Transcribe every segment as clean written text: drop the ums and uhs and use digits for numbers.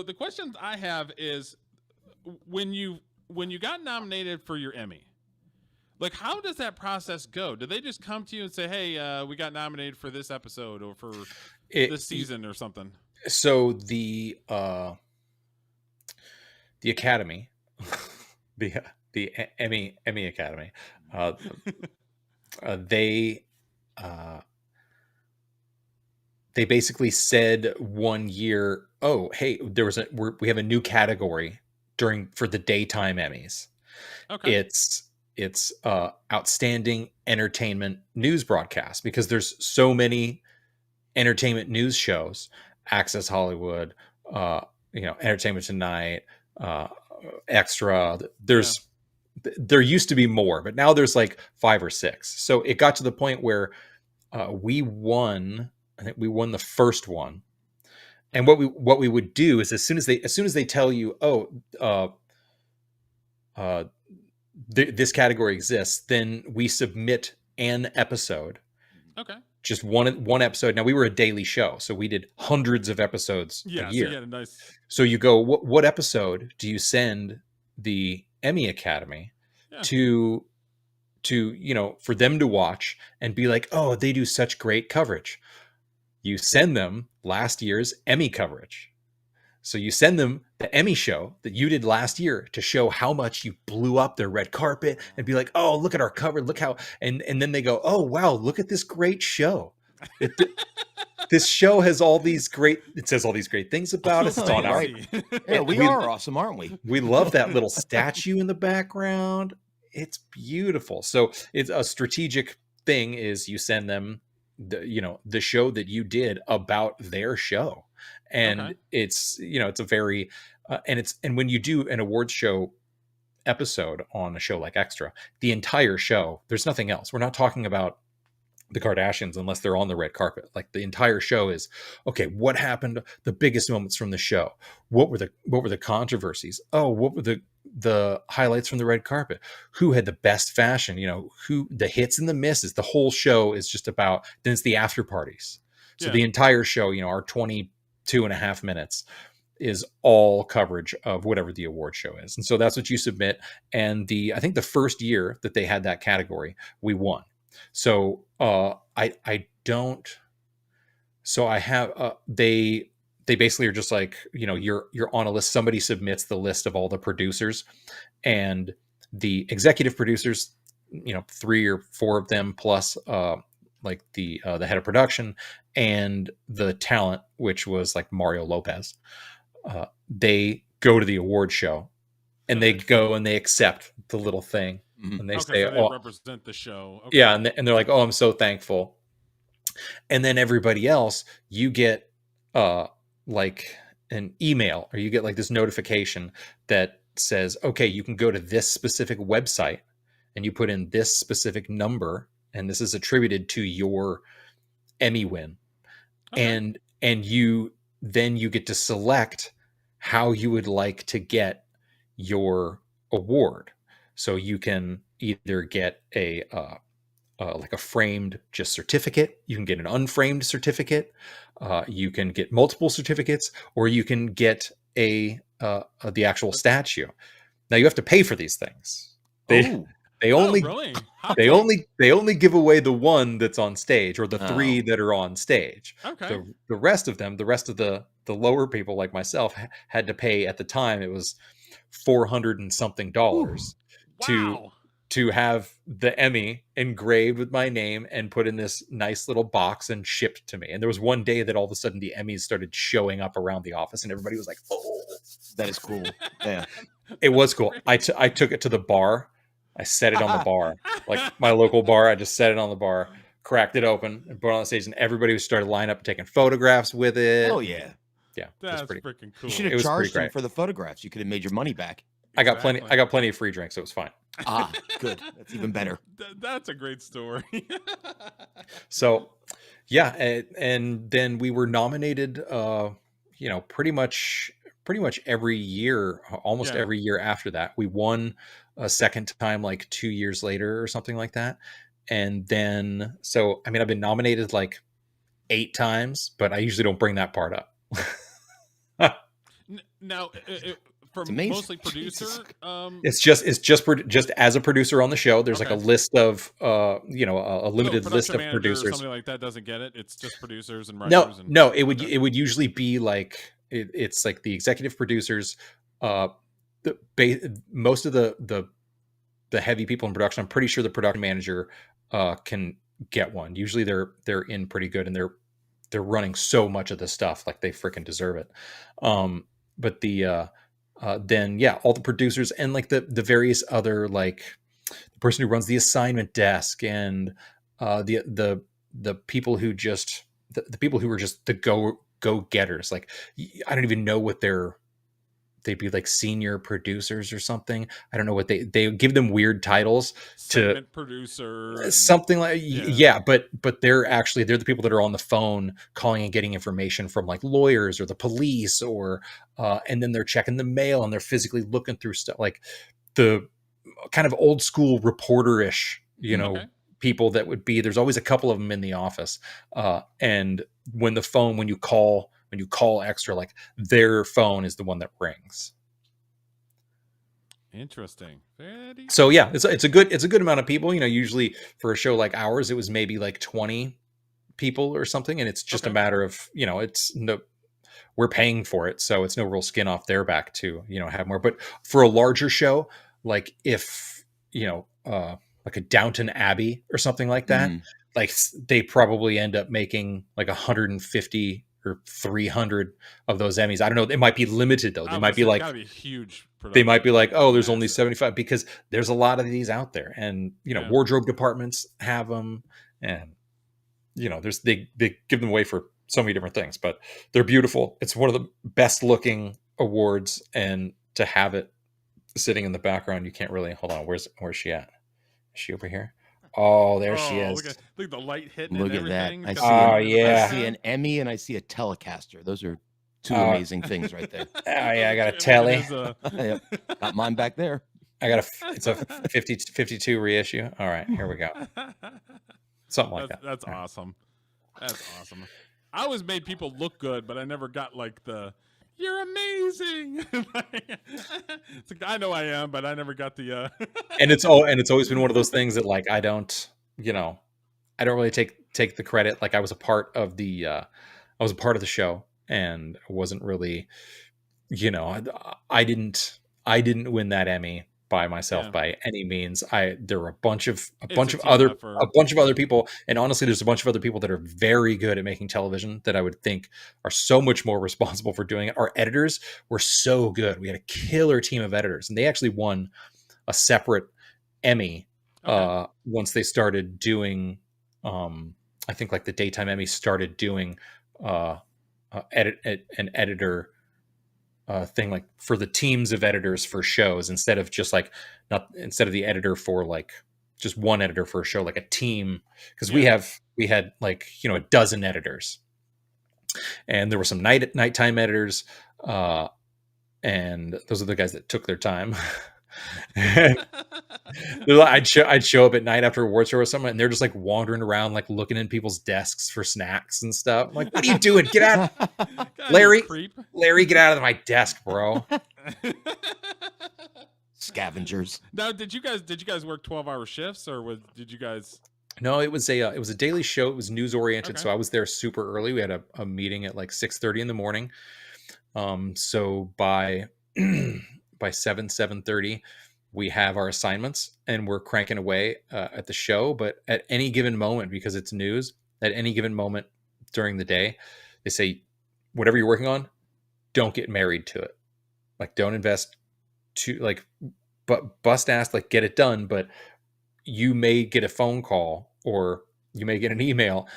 the question I have is when you got nominated for your Emmy, like how does that process go? Do they just come to you and say, "Hey, we got nominated for this episode or for this season or something"? So the Academy, the Emmy Academy, they basically said one year, oh hey, we have a new category for the daytime Emmys. Okay. It's outstanding entertainment news broadcast, because there's so many entertainment news shows, Access Hollywood, Entertainment Tonight, Extra. There used to be more, but now there's like 5 or 6. So it got to the point where we won. I think we won the first one. And what we would do is as soon as they tell you, this category exists, then we submit an episode. Okay. Just one episode. Now we were a daily show, so we did hundreds of episodes a year. So you had a nice. So you go, what episode do you send the Emmy Academy to for them to watch and be like, oh, they do such great coverage? You send them last year's Emmy coverage. So you send them the Emmy show that you did last year to show how much you blew up their red carpet and be like, oh, look at our cover. Look how, and then they go, oh, wow, look at this great show. This show has it says all these great things about us. It's on our, yeah, we are awesome, aren't we? We love that little statue in the background. It's beautiful. So it's a strategic thing is you send them the show that you did about their show. And it's a very and when you do an awards show episode on a show like Extra, the entire show, there's nothing else. We're not talking about the Kardashians unless they're on the red carpet. Like the entire show is, okay, what happened? The biggest moments from the show. What were the controversies? Oh, what were the highlights from the red carpet? Who had the best fashion? Who the hits and the misses. The whole show is just about, then it's the after parties. So the entire show, our 22.5 minutes is all coverage of whatever the award show is. And so that's what you submit. And I think the first year that they had that category, we won. So I have they basically are just like, you're on a list. Somebody submits the list of all the producers, and the executive producers, 3 or 4 of them plus like the head of production and the talent, which was like Mario Lopez. They go to the award show and they go and they accept the little thing. And they say, so they represent the show. Okay. Yeah. And they're like, oh, I'm so thankful. And then everybody else, you get like an email, or you get like this notification that says, okay, you can go to this specific website and you put in this specific number, and this is attributed to your Emmy win. Okay. And you get to select how you would like to get your award. So you can either get like a framed just certificate. You can get an unframed certificate. You can get multiple certificates, or you can get the actual statue. Now you have to pay for these things. They only give away the one that's on stage, or the 3 that are on stage. Okay. The rest of the lower people like myself had to pay. At the time, it was $400 and something to have the Emmy engraved with my name and put in this nice little box and shipped to me. And there was one day that all of a sudden the Emmys started showing up around the office, and everybody was like, oh, that is cool. Yeah, it was cool. I took it to the bar. I set it on the bar, like my local bar. I just set it on the bar, cracked it open, and put it on the stage, and everybody started lining up and taking photographs with it. Oh yeah. Yeah. That's freaking cool. You should have charged them for the photographs. You could have made your money back. I got plenty of free drinks, so it was fine. Good. That's even better. That's a great story. So, yeah, and then we were nominated, pretty much every year, almost every year after that. We won a second time, like 2 years later or something like that. And then, so, I mean, I've been nominated like 8 times, but I usually don't bring that part up. Now, for It's amazing. mostly producer, It's just as a producer on the show. There's like a Okay. list of a limited list production of manager or producers. something like that doesn't get it. It's just producers and No, writers. no, it Okay. would usually be like it's like the executive producers, most of the heavy people in production. I'm pretty sure the production manager can get one. Usually they're in pretty good, and they're running so much of the stuff, like they freaking deserve it. But then yeah, all the producers and like the various other, like the person who runs the assignment desk, and the people who just the people who are just the go getters. Like I don't even know what they'd be like, senior producers or something. I don't know what they give them weird titles Segment to producer. And, something like yeah, but they're the people that are on the phone calling and getting information from like lawyers or the police, or and then they're checking the mail, and they're physically looking through stuff, like the kind of old school reporter-ish, Okay. people that would be. There's always a couple of them in the office, and when you call extra, like their phone is the one that rings. Interesting. Very So yeah, it's a good amount of people. Usually for a show like ours, it was maybe like 20 people or something, and it's just a Okay. matter of it's no, we're paying for it, so it's no real skin off their back to have more. But for a larger show, like if like a Downton Abbey or something like that, like they probably end up making like 150 or 300 of those Emmys. I don't know. It might be limited though. They might be like, gotta be huge. they might be like, oh, there's only Massive. 75, because there's a lot of these out there, and Yeah. wardrobe departments have them, and there's they give them away for so many different things, but they're beautiful. It's one of the best looking awards, and to have it sitting in the background, you can't really hold on. Where's she at? Is she over here? Oh, there she is. Look at the light hitting. Look and at that. everything. I Got see, the light in the yeah. I see an Emmy and I see a Telecaster. Those are two amazing things right there. Oh yeah, I got a background. telly. Yep. Got mine back there. It's a 52 reissue. All right, here we go. Something like that. That's awesome. That's awesome. I always made people look good, but I never got like the "you're amazing." It's like, I know I am, but I never got the. And it's always been one of those things that, like, I don't really take the credit. Like I was a part of the show, and I wasn't really, I didn't win that Emmy by myself by any means. There were a bunch of other people, and honestly, there's a bunch of other people that are very good at making television that I would think are so much more responsible for doing it. Our editors were so good. We had a killer team of editors, and they actually won a separate Emmy once they started doing. I think like the daytime Emmy started doing an editor thing, like for the teams of editors for shows, instead of the editor for like just one editor for a show, like a team, because we had like a dozen editors, and there were some nighttime editors, and those are the guys that took their time. I'd show up at night after a award show or something, and they're just like wandering around, like looking in people's desks for snacks and stuff. I'm like, what are you doing? Get out, Larry! Larry, get out of my desk, bro. Scavengers. Now, did you guys work 12-hour shifts, or did you guys? No, it was a daily show. It was news oriented, Okay. so I was there super early. We had a meeting at like 6:30 in the morning. So by 7:30, we have our assignments, and we're cranking away at the show. But at any given moment, because it's news, at any given moment during the day, they say, whatever you're working on, don't get married to it. Like, don't invest but bust ass, like, get it done. But you may get a phone call, or you may get an email,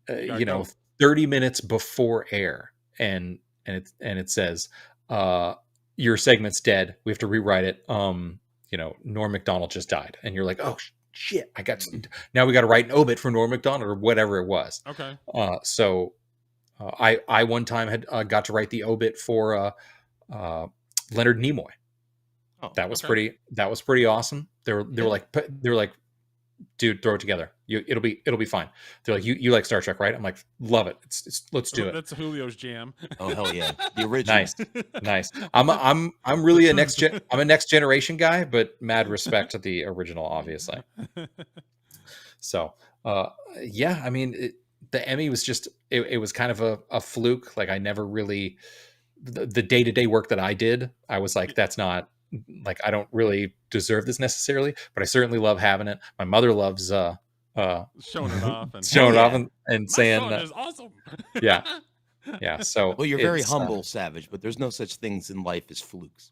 30 minutes before air, and it says, your segment's dead. We have to rewrite it. Norm Macdonald just died, and you're like, oh shit, now we got to write an obit for Norm Macdonald or whatever it was. Okay. So I one time had got to write the obit for Leonard Nimoy. Oh, that was pretty awesome. They were like dude, throw it together. It'll be fine. They're like, you like Star Trek, right? I'm like, love it. Let's do it. That's Julio's jam. Oh hell yeah, the original. Nice. I'm really I'm a next generation guy, but mad respect to the original, obviously. So, yeah, I mean, the Emmy was just, it was kind of a fluke. Like I never really, the day-to-day work that I did, I was like, that's not, like, I don't really deserve this necessarily, but I certainly love having it. My mother loves showing it off and showing it off yeah. and saying, son is awesome. yeah. So Well, you're very it's, humble, Savage, but there's no such things in life as flukes.